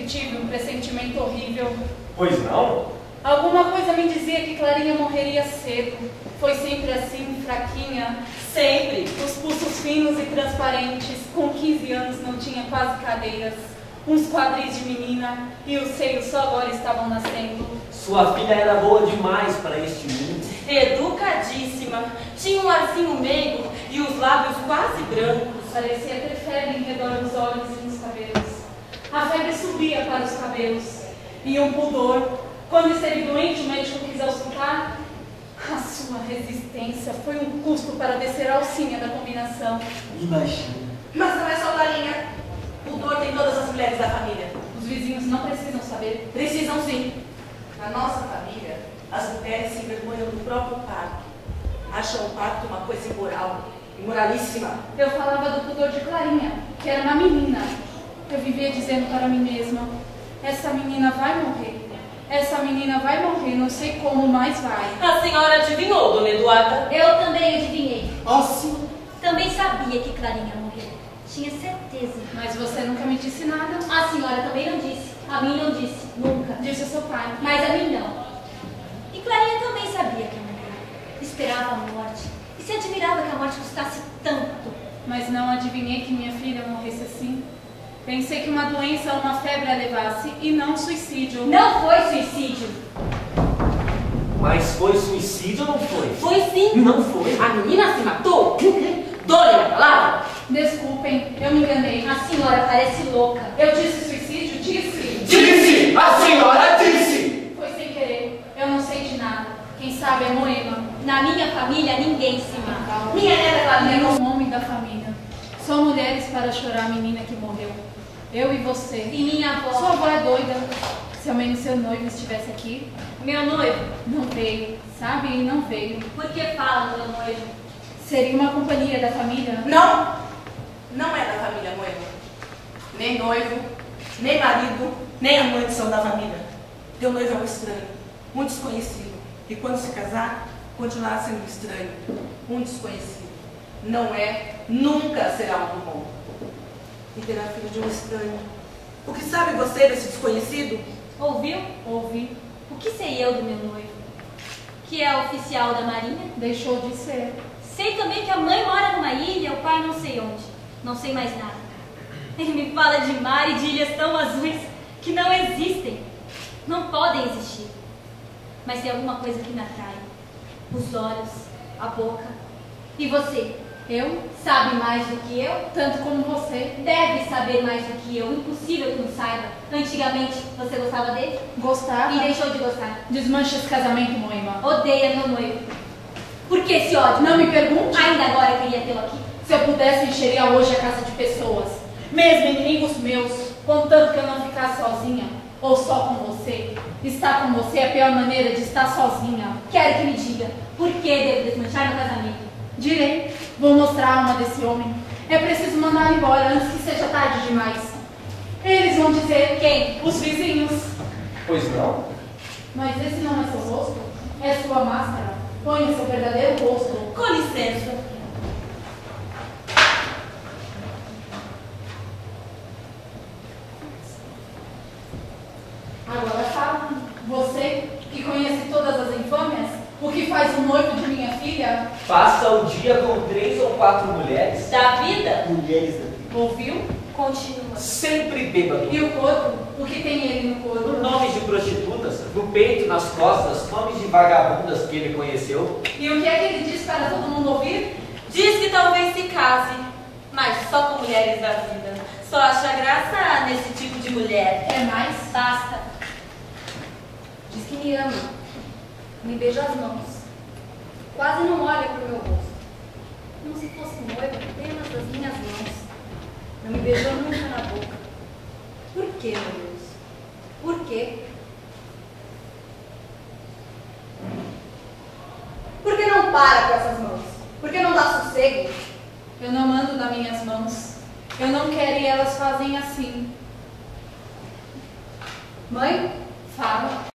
tive um pressentimento horrível. Pois não? Alguma coisa me dizia que Clarinha morreria cedo. Foi sempre assim, fraquinha. Sempre. Os pulsos finos e transparentes. Com 15 anos não tinha quase cadeiras. Uns quadris de menina e os seios só agora estavam nascendo. Sua filha era boa demais para este mundo. Educadíssima. Tinha um arzinho meigo e os lábios quase brancos. Parecia ter febre em redor dos olhos e nos cabelos. A febre subia para os cabelos. E um pudor. Quando esteve doente, o médico quis auscultar. A sua resistência foi um custo para descer a alcinha da combinação. Imagina. Mas não é só Clarinha. Pudor tem todas as mulheres da família. Os vizinhos não precisam saber. Precisam sim. Na nossa família, as mulheres se envergonham do próprio parto. Acham o parto uma coisa imoral, imoralíssima. Eu falava do pudor de Clarinha, que era uma menina. Eu vivia dizendo para mim mesma, essa menina vai morrer. Essa menina vai morrer, não sei como, mas vai. A senhora adivinhou, dona Eduarda? Eu também adivinhei. Assim. Também sabia que Clarinha morreu. Tinha certeza. Mas você nunca me disse nada. A senhora também não disse. A mim não disse. Nunca. Disse ao seu pai. Mas a mim não. E Clarinha também sabia que ia morrer. Esperava a morte. E se admirava que a morte custasse tanto. Mas não adivinhei que minha filha morresse assim. Pensei que uma doença ou uma febre a levasse e não um suicídio. Não foi suicídio. Mas foi suicídio ou não foi? Foi sim. Não foi. A menina se matou? Dole a palavra? Desculpem, eu me enganei. A senhora parece louca. Eu disse suicídio? Disse. Disse! A senhora disse! Foi sem querer. Eu não sei de nada. Quem sabe é Moema. Na minha família, ninguém se mata. Minha neta Clarinha Nem um homem da família. Só mulheres para chorar a menina que morreu. Eu e você. E minha avó. Sua avó é doida. Se ao menos seu noivo estivesse aqui. Meu noivo. Não veio, sabe? E não veio. Por que fala do meu noivo? Seria uma companhia da família? Não. Não é da família Moema. Nem noivo, nem marido, nem amante são da família. Teu noivo é um estranho, um desconhecido. E quando se casar, continuará sendo estranho, um desconhecido. Não é, nunca será um bom. E terá filho de um estranho. O que sabe você desse desconhecido? Ouviu? Ouvi. O que sei eu do meu noivo? Que é oficial da Marinha? Deixou de ser. Sei também que a mãe mora numa ilha, o pai não sei onde. Não sei mais nada. Ele me fala de mar e de ilhas tão azuis que não existem. Não podem existir. Mas tem alguma coisa que me atrai. Os olhos, a boca. E você? Eu? Sabe mais do que eu? Tanto como você. Deve saber mais do que eu. Impossível que não saiba. Antigamente, você gostava dele? Gostava. E deixou de gostar. Desmancha esse casamento, Moema. Odeia meu noivo. Por que esse ódio? Não me pergunte. Ainda agora eu queria tê-lo aqui. Se eu pudesse, encheria hoje a casa de pessoas. Mesmo inimigos meus. Contanto que eu não ficasse sozinha. Ou só com você. Estar com você é a pior maneira de estar sozinha. Quero que me diga. Por que devo desmanchar meu casamento? Direi. Vou mostrar a alma desse homem. É preciso mandar embora antes que seja tarde demais. Eles vão dizer... Quem? Os vizinhos. Pois não? Mas esse não é seu rosto? É sua máscara. Ponha seu verdadeiro rosto. Com licença. Agora fala. Você, que conhece todas as infâmias, o que faz o noivo de minha filha? Passa o dia com 3 ou 4 mulheres. Da vida? Mulheres da vida. Ouviu? Continua. Sempre bêbado. E o corpo? O que tem ele no corpo? Nomes de prostitutas, no peito, nas costas, nomes de vagabundas que ele conheceu. E o que é que ele diz para todo mundo ouvir? Diz que talvez se case, mas só com mulheres da vida. Só acha graça nesse tipo de mulher. Quer mais? Basta. Diz que me ama. Me beija as mãos. Quase não olha para o meu rosto. Como se fosse noivo apenas das minhas mãos. Não me beijou nunca na boca. Por quê, meu Deus? Por quê? Por que não para com essas mãos? Por que não dá sossego? Eu não mando nas minhas mãos. Eu não quero e elas fazem assim. Mãe? Fala.